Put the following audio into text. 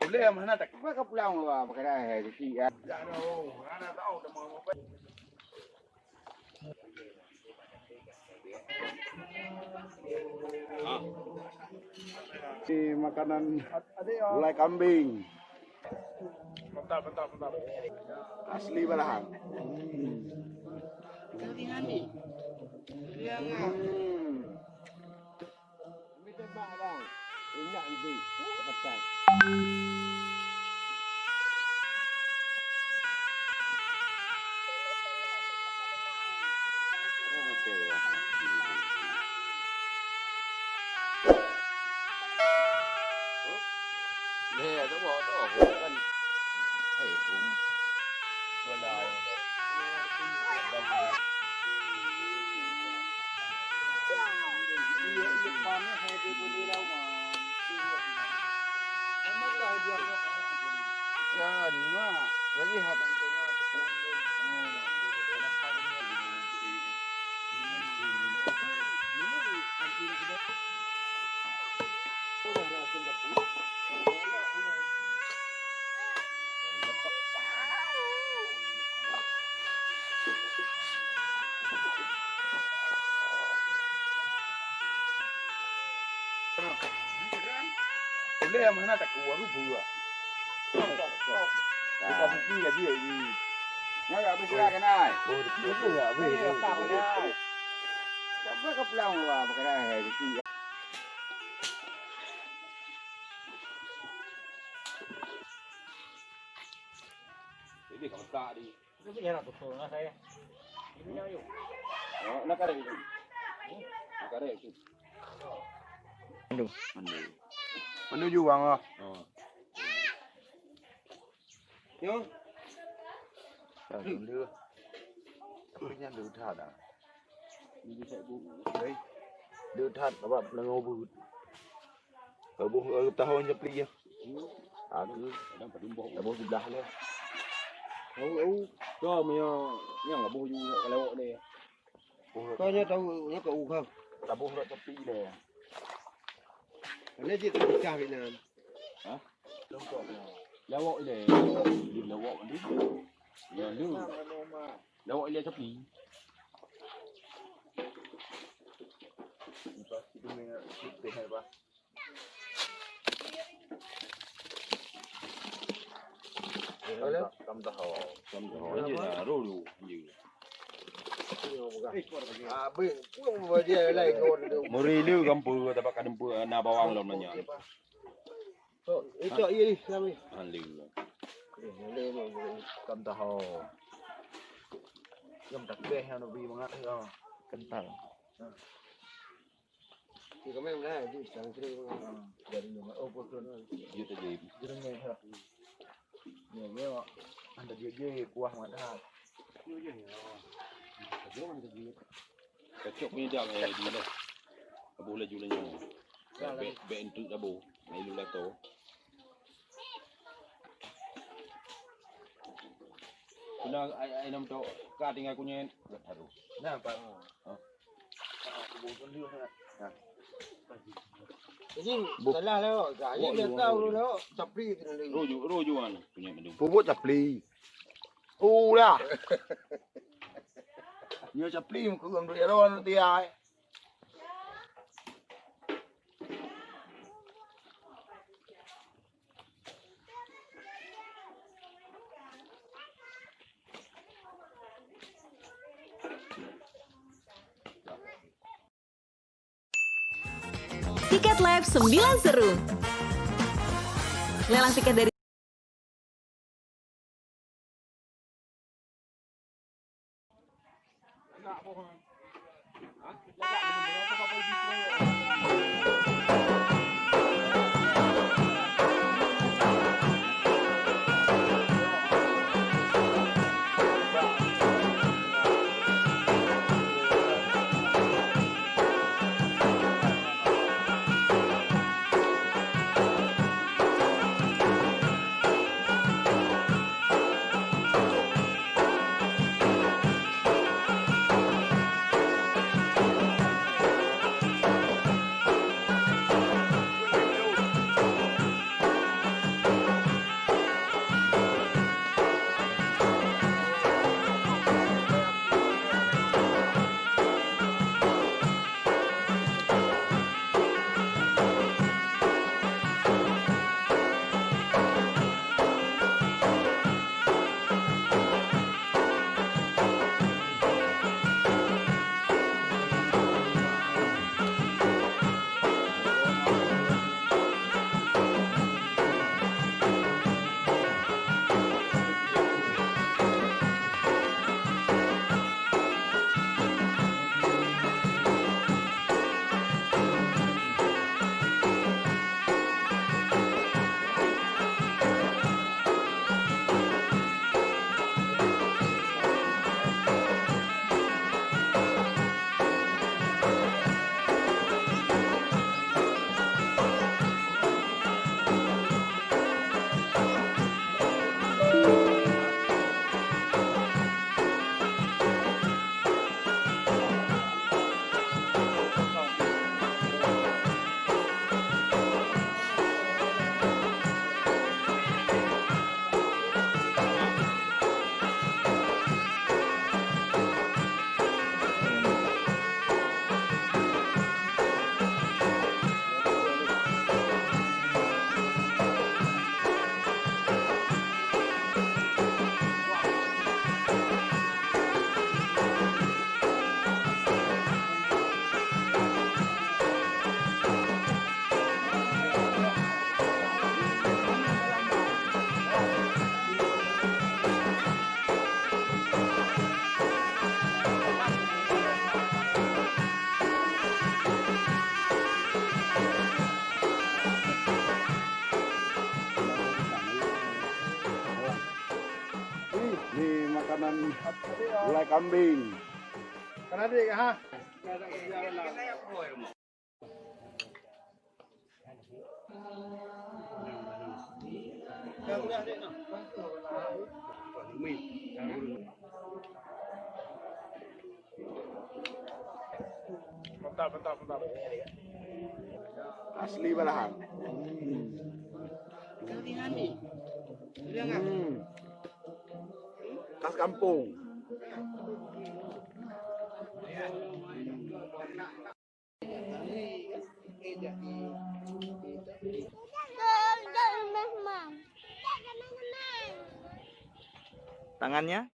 Boleh mana tak apa kau pulang lu apa kena hai kiki ya. Jauh, mana tahu dah mau apa. Ini makanan gulai kambing. Mantap. Asli balahan. Ini tebak bang. Ingat nanti petang. Nè, nó bỏ nó ở hồ gần hay cũng vừa đời con nó hay đi buôn đi đâu mà nó mất rồi được rồi nó cái gì hả Boleh mana tak keluar tu buat. Kita mesti gaji lagi. Nak tak bisa kenai. Betul ya, betul. Siapa kau pulang lu apa kenai gaji. Jadi kau tak di. Itu biar aku suruh saya. Ini nyayu. Oh, nak ada itu. Nak ada itu. Menuju bang ah. Yo. Đưa. Cái nhân đưa thật à? Đi chạy bụng đấy. Đưa thật các bạn là ngô bự. Ở bụng ở ta hơi nhập ly. À cứ đang phải đứng bộ. Là bộ dịch đá lên. Cho mày nhang là bộ du cái lỗ này. Coi nhá tao nhá cậu không? Là bộ nó nhập ly này. Lấy gì từ cha Việt Nam? Hả? Đâu có là gọi để nhìn là gọi đi. Giờ lưu. Là gọi lên chấp lý. Cầm tàu như là rô lù như. Muri lu gampu tapi kadang pu na bawang lom nanya. Itu iya kami. Anliu. Cầm tahu. Cầm tak beh yang nabi bangat tu. Kental. Thì có mấy cái thì sáng chơi dari rumah oh pokoknya gitu jadi jadi nggak nggak anda dia kuah mata cocok ni dah di lah abu la julan yang be untuk abu mai lu la to kuna ai nam to ka tinggal kunyen aduh nah pak abu con đưa ha jadi salah leo gaya dia tahu leo capli tu nanti rojuan punya mendung bubuk capli lah nhiều capli mà cường được đâu nó tia ai Tiket Live 9 Seru. Lelang tiket dari Gulai kambing. Kan adik ha. Mantap. Asli malahan. Khas kampung. Tangannya